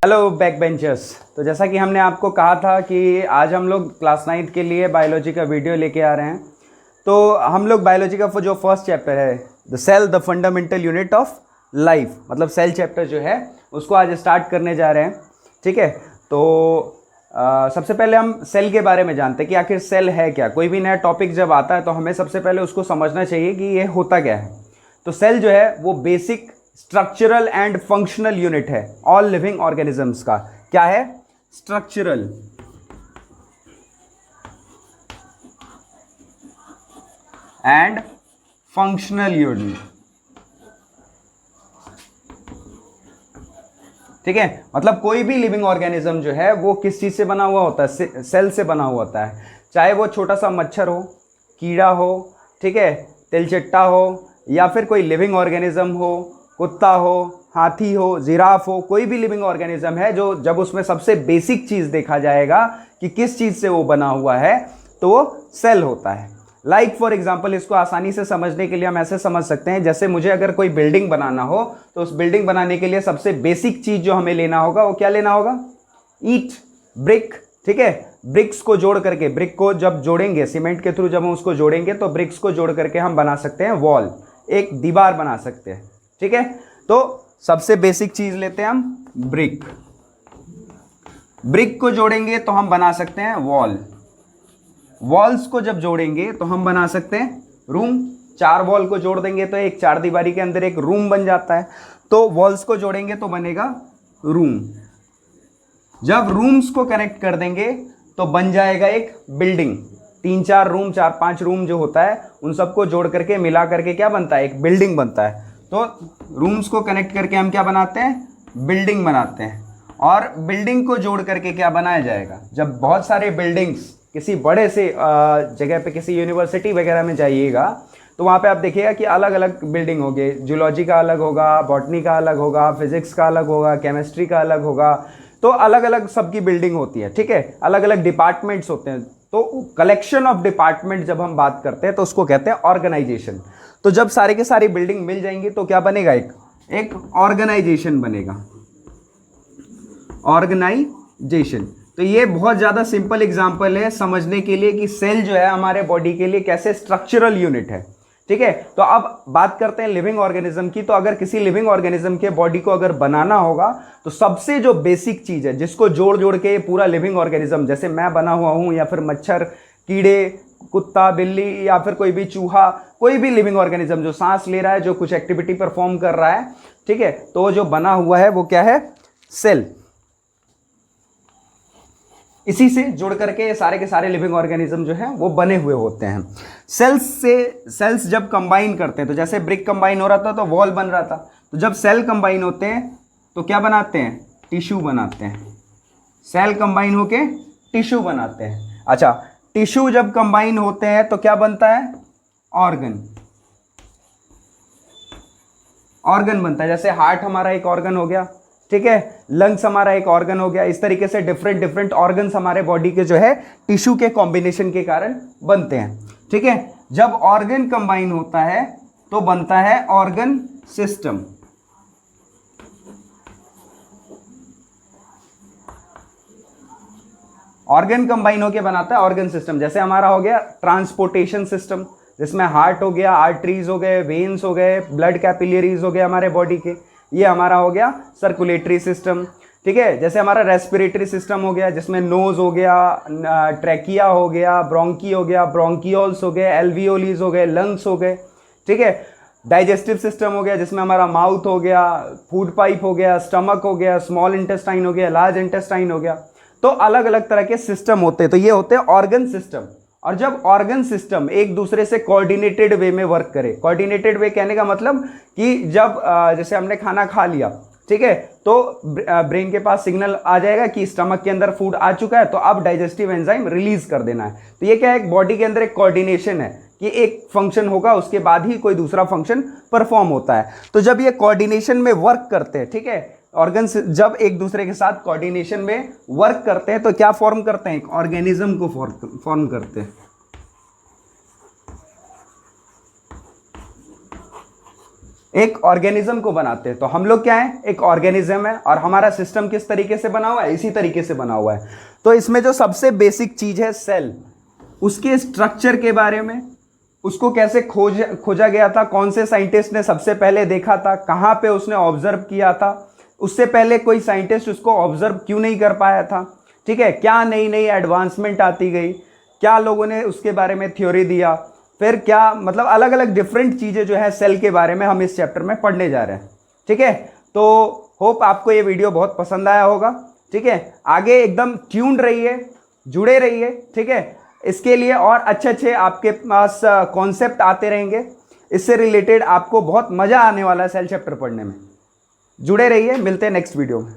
Hello back benchers. तो जैसा कि हमने आपको कहा था कि आज हम लोग क्लास 9 के लिए बायोलॉजी का वीडियो लेके आ रहे हैं। तो हम लोग बायोलॉजी का जो फर्स्ट चैप्टर है the cell the fundamental unit of life, मतलब सेल चैप्टर जो है उसको आज स्टार्ट करने जा रहे हैं। ठीक है, तो सबसे पहले हम सेल के बारे में जानते हैं कि आखिर सेल है क्या। कोई भी नया टॉपिक जब आता है तो हमें सबसे पहले उसको समझना चाहिए कि ये होता क्या है। तो सेल जो है वो basic structural and functional unit है ऑल लिविंग ऑर्गेनिजम्स का। क्या है? Structural and functional unit. ठीक है, मतलब कोई भी लिविंग ऑर्गेनिज्म जो है वो किस चीज से बना हुआ होता है? सेल से बना हुआ होता है। चाहे वो छोटा सा मच्छर हो, कीड़ा हो, ठीक है, तिलचट्टा हो, या फिर कोई लिविंग ऑर्गेनिज्म हो, कुत्ता हो, हाथी हो, जिराफ हो, कोई भी लिविंग ऑर्गेनिज्म है जो जब उसमें सबसे बेसिक चीज देखा जाएगा कि किस चीज से वो बना हुआ है तो वो सेल होता है। लाइक फॉर एग्जाम्पल, इसको आसानी से समझने के लिए हम ऐसे समझ सकते हैं, जैसे मुझे अगर कोई बिल्डिंग बनाना हो तो उस बिल्डिंग बनाने के लिए सबसे बेसिक चीज जो हमें लेना होगा वो क्या लेना होगा? ईंट, ब्रिक। ठीक है, ब्रिक्स को जोड़ करके, ब्रिक को जब जोड़ेंगे सीमेंट के थ्रू, जब हम उसको जोड़ेंगे तो ब्रिक्स को जोड़ करके हम बना सकते हैं वॉल, एक दीवार बना सकते हैं। ठीक है, तो सबसे बेसिक चीज लेते हैं हम ब्रिक। ब्रिक को जोड़ेंगे तो हम बना सकते हैं वॉल। वॉल्स को जब जोड़ेंगे तो हम बना सकते हैं रूम। 4 वॉल को जोड़ देंगे तो एक 4 दीवारी के अंदर एक रूम बन जाता है। तो वॉल्स को जोड़ेंगे तो बनेगा रूम। जब रूम्स को कनेक्ट कर देंगे तो बन जाएगा एक बिल्डिंग। 3-4 रूम, 4-5 रूम जो होता है उन सबको जोड़ करके मिला करके क्या बनता है? एक बिल्डिंग बनता है। तो रूम्स को कनेक्ट करके हम क्या बनाते हैं? बिल्डिंग बनाते हैं। और बिल्डिंग को जोड़ करके क्या बनाया जाएगा? जब बहुत सारे बिल्डिंग्स किसी बड़े से जगह पे, किसी यूनिवर्सिटी वगैरह में जाइएगा तो वहाँ पे आप देखिएगा कि अलग अलग बिल्डिंग होगी। जूलॉजी का अलग होगा, बॉटनी का अलग होगा, फिजिक्स का अलग होगा, केमिस्ट्री का अलग होगा। तो अलग अलग सबकी बिल्डिंग होती है। ठीक है, अलग अलग डिपार्टमेंट्स होते हैं। तो कलेक्शन ऑफ डिपार्टमेंट जब हम बात करते हैं तो उसको कहते हैं ऑर्गेनाइजेशन। तो जब सारे के सारी बिल्डिंग मिल जाएंगी तो क्या बनेगा? एक ऑर्गेनाइजेशन बनेगा, ऑर्गेनाइजेशन। तो ये बहुत ज़्यादा सिंपल एग्जांपल है समझने के लिए कि सेल जो है हमारे बॉडी के लिए कैसे स्ट्रक्चरल यूनिट है। ठीक है, तो अब बात करते हैं लिविंग ऑर्गेनिज्म की। तो अगर किसी लिविंग ऑर्गेनिज्म के बॉडी को अगर बनाना होगा तो सबसे जो बेसिक चीज़ है जिसको जोड़ जोड़ के पूरा लिविंग ऑर्गेनिज्म, जैसे मैं बना हुआ हूँ या फिर मच्छर, कीड़े, कुत्ता, बिल्ली या फिर कोई भी चूहा, कोई भी लिविंग ऑर्गेनिज्म जो सांस ले रहा है, जो कुछ एक्टिविटी परफॉर्म कर रहा है, ठीक है, तो जो बना हुआ है वो क्या है? सेल। इसी से जुड़ करके सारे के सारे लिविंग ऑर्गेनिज्म जो है वो बने हुए होते हैं। सेल्स जब कंबाइन करते हैं, तो जैसे ब्रिक कंबाइन हो रहा था तो वॉल बन रहा था। तो जब सेल कंबाइन होते हैं तो क्या बनाते हैं? टिश्यू बनाते हैं। सेल कंबाइन होके टिश्यू बनाते हैं। अच्छा, टिश्यू जब कंबाइन होते हैं तो क्या बनता है? ऑर्गन। ऑर्गन बनता है। जैसे हार्ट हमारा एक ऑर्गन हो गया, ठीक है, लंग्स हमारा एक ऑर्गन हो गया। इस तरीके से डिफरेंट डिफरेंट ऑर्गन्स हमारे बॉडी के जो है टिश्यू के कॉम्बिनेशन के कारण बनते हैं। ठीक है, जब ऑर्गन कंबाइन होता है तो बनता है ऑर्गन सिस्टम। ऑर्गन कंबाइन होकर बनाता है ऑर्गन सिस्टम। जैसे हमारा हो गया ट्रांसपोर्टेशन सिस्टम, जिसमें हार्ट हो गया, आर्टरीज हो गए, वेन्स हो गए, ब्लड कैपिलरीज हो गए हमारे बॉडी के। ये हमारा हो गया सर्कुलेटरी सिस्टम। ठीक है, जैसे हमारा रेस्पिरेटरी सिस्टम हो गया, जिसमें नोज हो गया, ट्रैकिया हो गया, ब्रोंकी हो गया, ब्रोंकियोल्स हो गए, एल्वियोलीज हो गए, लंग्स हो गए। ठीक है, डाइजेस्टिव सिस्टम हो गया, जिसमें हमारा माउथ हो गया, फूड पाइप हो गया, स्टमक हो गया, स्मॉल इंटेस्टाइन हो गया, लार्ज इंटेस्टाइन हो गया। तो अलग अलग तरह के सिस्टम होते हैं। तो ये होते हैं ऑर्गन सिस्टम। और जब ऑर्गन सिस्टम एक दूसरे से कोऑर्डिनेटेड वे में वर्क करे, कोऑर्डिनेटेड वे कहने का मतलब कि जब जैसे हमने खाना खा लिया, ठीक है, तो ब्रेन के पास सिग्नल आ जाएगा कि स्टमक के अंदर फूड आ चुका है, तो अब डाइजेस्टिव एंजाइम रिलीज कर देना है। तो ये क्या है? एक बॉडी के अंदर एक कोऑर्डिनेशन है कि एक फंक्शन होगा उसके बाद ही कोई दूसरा फंक्शन परफॉर्म होता है। तो जब ये कोऑर्डिनेशन में वर्क करते हैं, ठीक है, ऑर्गन्स जब एक दूसरे के साथ कोऑर्डिनेशन में वर्क करते हैं तो क्या फॉर्म करते हैं? एक ऑर्गेनिज्म को फॉर्म करते हैं। एक ऑर्गेनिज्म को बनाते हैं। तो हम लोग क्या है, एक ऑर्गेनिज्म है, और हमारा सिस्टम किस तरीके से बना हुआ है, इसी तरीके से बना हुआ है। तो इसमें जो सबसे बेसिक चीज है सेल, उसके स्ट्रक्चर के बारे में, उसको कैसे खोजा गया था, कौन से साइंटिस्ट ने सबसे पहले देखा था, कहाँ पे उसने ऑब्जर्व किया था, उससे पहले कोई साइंटिस्ट उसको ऑब्जर्व क्यों नहीं कर पाया था, ठीक है, क्या नई नई एडवांसमेंट आती गई, क्या लोगों ने उसके बारे में थ्योरी दिया, फिर क्या मतलब अलग अलग डिफरेंट चीज़ें जो है सेल के बारे में हम इस चैप्टर में पढ़ने जा रहे हैं। ठीक है, तो होप आपको ये वीडियो बहुत पसंद आया होगा। ठीक है, आगे एकदम ट्यून्ड रहिए, जुड़े रहिए। ठीक है, इसके लिए और अच्छे अच्छे आपके पास कॉन्सेप्ट आते रहेंगे, इससे रिलेटेड आपको बहुत मज़ा आने वाला है सेल चैप्टर पढ़ने में। जुड़े रहिए, मिलते हैं नेक्स्ट वीडियो में।